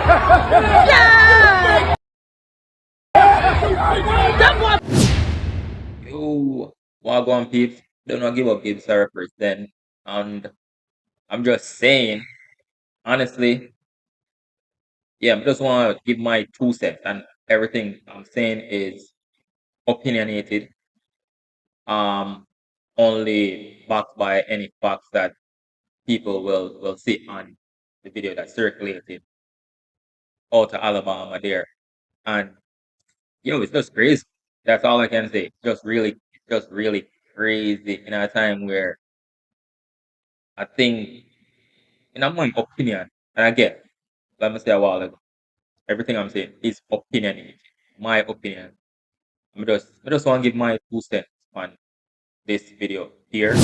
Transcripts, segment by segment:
Yo, Wagwan peeps, don't not give up give surfers then. And I'm just saying, honestly, yeah, I just want to give my 2 cents, and everything I'm saying is opinionated, um, only backed by any facts that people will see on the video that circulated out of Alabama there. And it's just crazy. That's all I can say. Just really crazy in a time where I think, in my opinion, and again, let me say a while ago, everything I'm saying is opinionated. My opinion. I just want to give my 2 cents on this video here.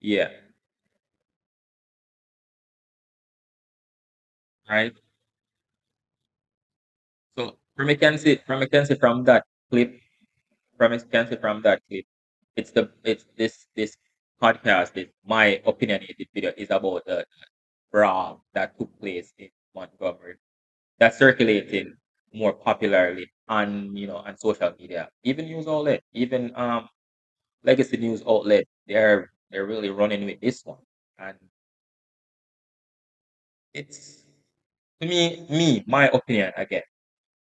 Yeah, right. So from that clip, from that clip, it's this podcast, this my opinionated video is about the brawl that took place in Montgomery, that circulated more popularly on on social media, even news outlet, even legacy news outlet. They're really running with this one, and it's to my opinion again.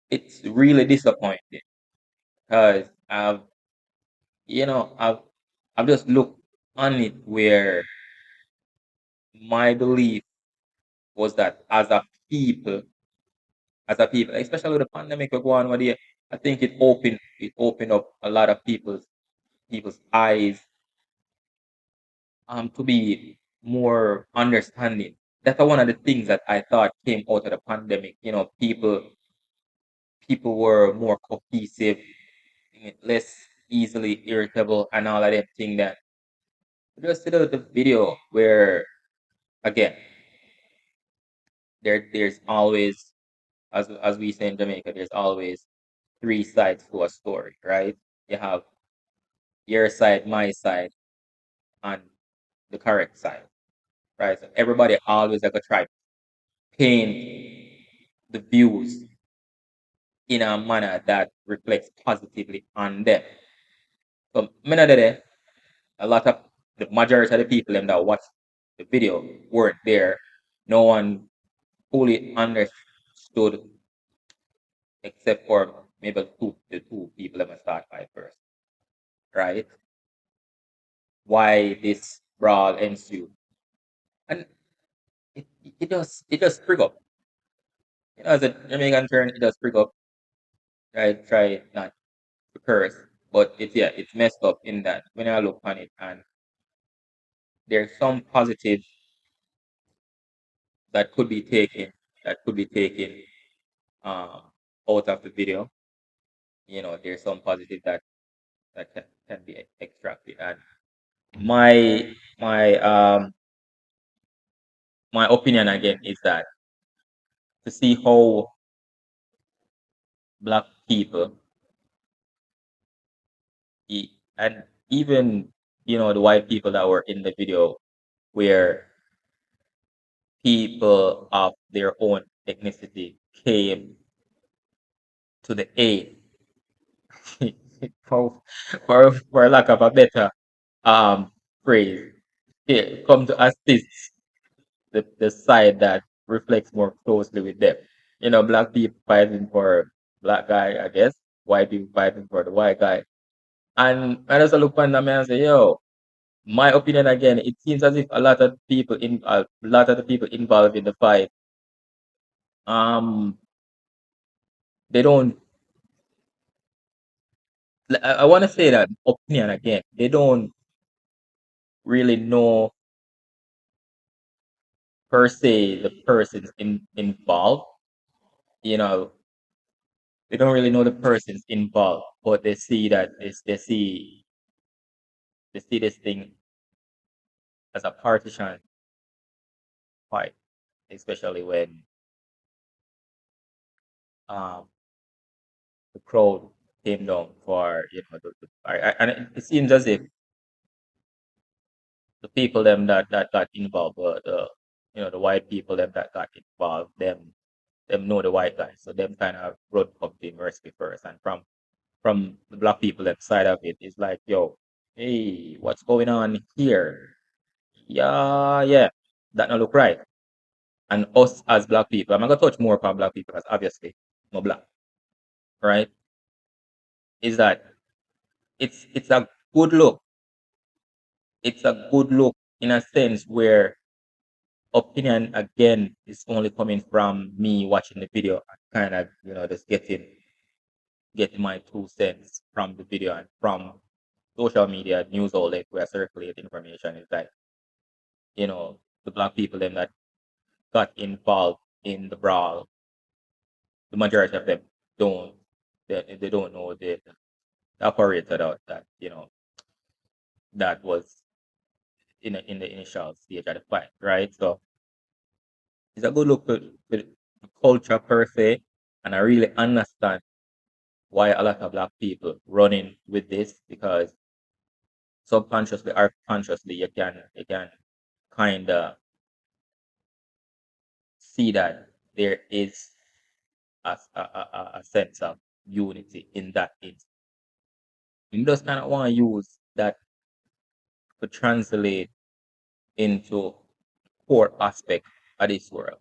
It's really disappointing because I've I've just looked on it where my belief was that as a people, especially with the pandemic we're going on, I think it opened up a lot of people's eyes to be more understanding. That's one of the things that I thought came out of the pandemic. People were more cohesive, less easily irritable, and all of that thing. That just the video where again there's always, as we say in Jamaica, there's always three sides to a story, right? You have your side, my side, and the correct side, right? So everybody always like to try paint the views in a manner that reflects positively on them. So many of a lot of the majority of the people them that watched the video weren't there. No one fully understood except for maybe the two people that start by first, right? Why this brawl ensued. And it does spring up. As a Jamaican term, it does spring up. Try not to curse. But it's messed up in that when I look on it, and there's some positive that could be taken um out of the video. There's some positive that can be extracted. And my my um my opinion again is that to see how black people and even the white people that were in the video, where people of their own ethnicity came to the aid for for lack of a better phrase, come to assist the side that reflects more closely with them. Black people fighting for black guy, I guess. White people fighting for the white guy. And I just look on them and say, yo, my opinion again, it seems as if a lot of the people involved in the fight, um, they don't. I want to say that opinion again. They don't really know per se the persons involved. You know, they don't really know the persons involved, but they see this thing as a partisan fight, especially when um the crowd came down for and it seems as if the people them that got involved were the white people them that got involved them know the white guys, so them kind of brought up the university first, and from the black people them side of it is like, yo, hey, what's going on here? Yeah, yeah, that not look right. And us as black people, I'm not gonna touch more upon black people because obviously no black, right? Is that it's a good look. It's a good look in a sense where opinion again is only coming from me watching the video and kind of just getting my 2 cents from the video and from social media news outlet where I circulate information is that the black people them that got involved in the brawl, the majority of them don't they don't know the operator that was in the initial stage of the fight, right? So it's a good look to the culture per se, and I really understand why a lot of black people running with this because subconsciously or consciously you can kind of see that there is a sense of unity in that instance. You just kind of want to use that to translate into core aspect of this world,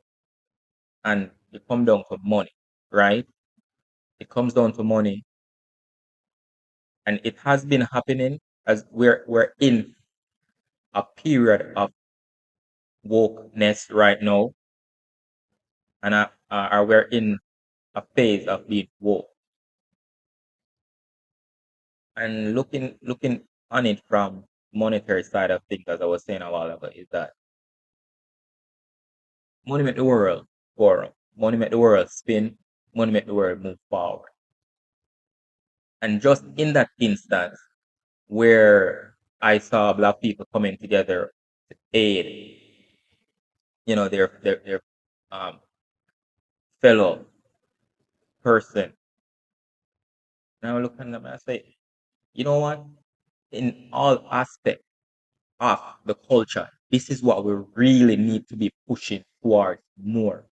and it comes down to money, right? It comes down to money, and it has been happening as we're in a period of wokeness right now, and we're in a phase of being woke. And looking on it from monetary side of things, as I was saying a while ago, is that money make the world go around, money make the world spin, money make the world move forward. And just in that instance where I saw black people coming together to aid, their um, fellow person, and I look at them and I say, you know what? In all aspects of the culture, this is what we really need to be pushing towards more,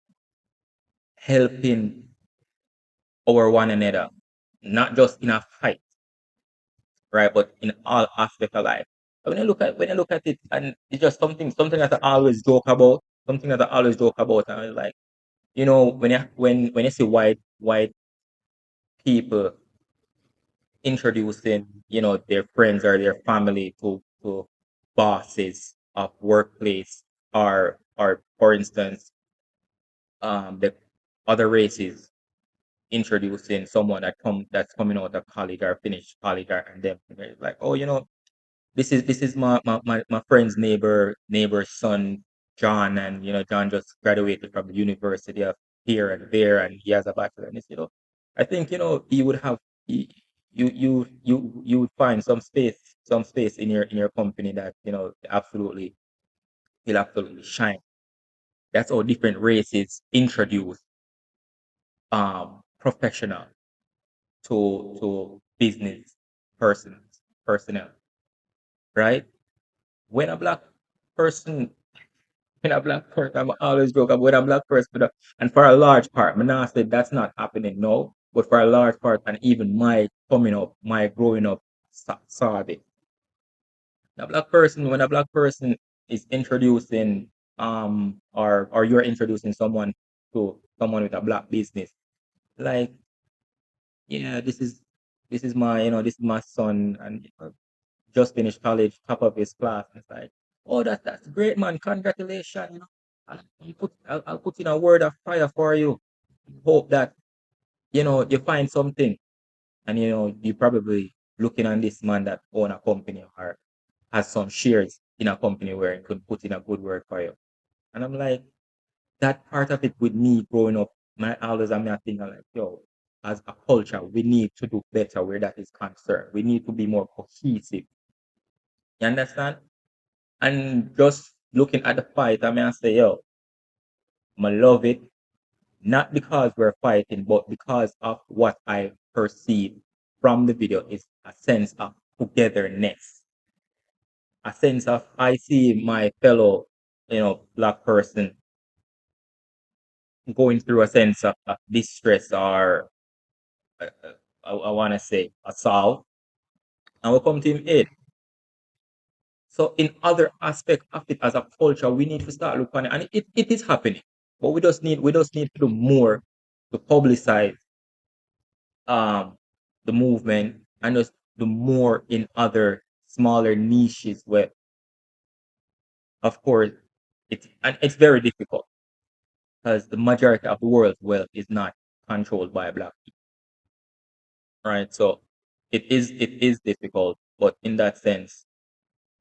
helping our one another, not just in a fight, right? But in all aspects of life. And when you look at it, and it's just something that I always joke about, something that I always joke about, and it's like, when you see white people introducing, their friends or their family to bosses of workplace, or for instance, the other races introducing someone that's coming out of college or finished college, and them like, oh, this is my friend's neighbor's son, John, and John just graduated from the university of here and there, and he has a bachelor. And I think he would have he, you would find some space in your company that absolutely will absolutely shine. That's how different races introduce professional to business personnel, right? When a black person I'm always joke about when a black person, and for a large part, I'm not saying that's not happening now, but for a large part, and even my coming up, my growing up, saw it. When a black person is introducing, or you're introducing someone to someone with a black business, like, yeah, this is my son, and just finished college, top of his class. And it's like, oh, that's great, man. Congratulations. I'll put in a word of fire for you. Hope that you find something, and you probably looking on this man that own a company or has some shares in a company where he could put in a good word for you. And I'm like, that part of it with me growing up, my elders and me are thinking like, yo, as a culture, we need to do better where that is concerned. We need to be more cohesive. You understand? And just looking at the fight, I mean, I say, yo, I love it. Not because we're fighting, but because of what I perceive from the video is a sense of togetherness, a sense of I see my fellow, black person going through a sense of distress or I want to say assault, and we come to him aid. So in other aspect of it as a culture, we need to start looking at it, and it is happening. But we just need to do more to publicize um the movement and just do more in other smaller niches where of course it's very difficult because the majority of the world's wealth is not controlled by black people, right? So it is difficult, but in that sense,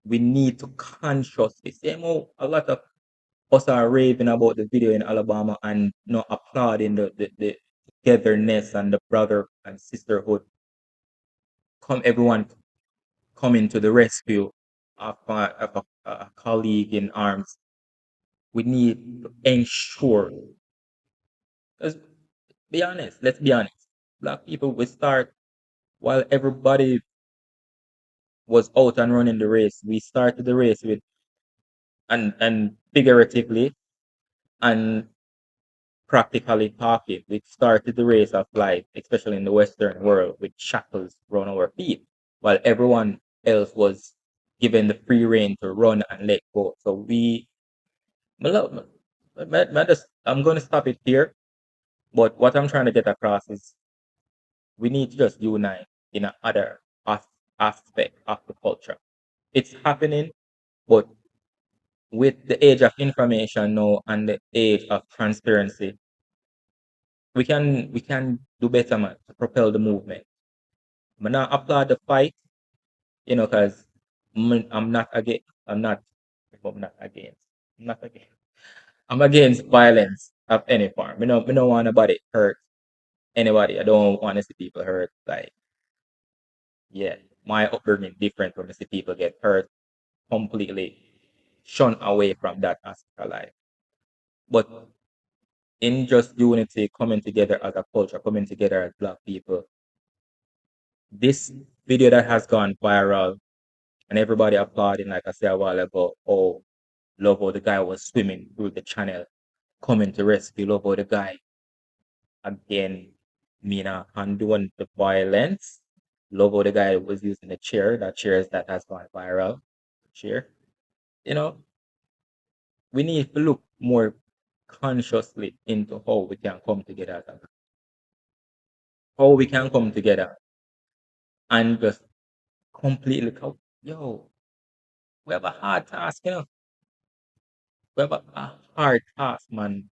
we need to consciously say, oh, a lot of us are raving about the video in Alabama and applauding the togetherness and the brother and sisterhood. Everyone coming to the rescue of a colleague in arms. We need to ensure, let's be honest, let's be honest. Black people, we start while everybody was out and running the race. We started the race with, and figuratively and practically talking, we started the race of life, especially in the Western world, with shackles around our feet, while everyone else was given the free rein to run and let go. So my love, I'm going to stop it here. But what I'm trying to get across is we need to just unite in another aspect of the culture. It's happening, but with the age of information now and the age of transparency, we can do better, man, to propel the movement. I'm not applaud the fight, because I'm not against. I'm not against. I'm not against. I'm against violence of any form. We don't want nobody hurt anybody. I don't want to see people hurt. Like, yeah, my upbringing different from I see people get hurt completely, shun away from that aspect of life. But in just unity, coming together as a culture, coming together as black people, this video that has gone viral and everybody applauding, like I said a while ago, oh, love how the guy was swimming through the channel, coming to rescue, love how the guy, again, Mina undoing the violence. Love how the guy was using the chair, that chairs that has gone viral. Chair. You know, we need to look more consciously into how we can come together, how we can come together and just completely, yo, we have a hard task, we have a hard task, man.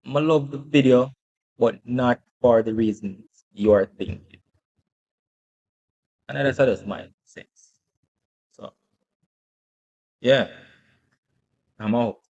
I love the video, but not for the reasons you're thinking. And that's just my sense. So, yeah, I'm out.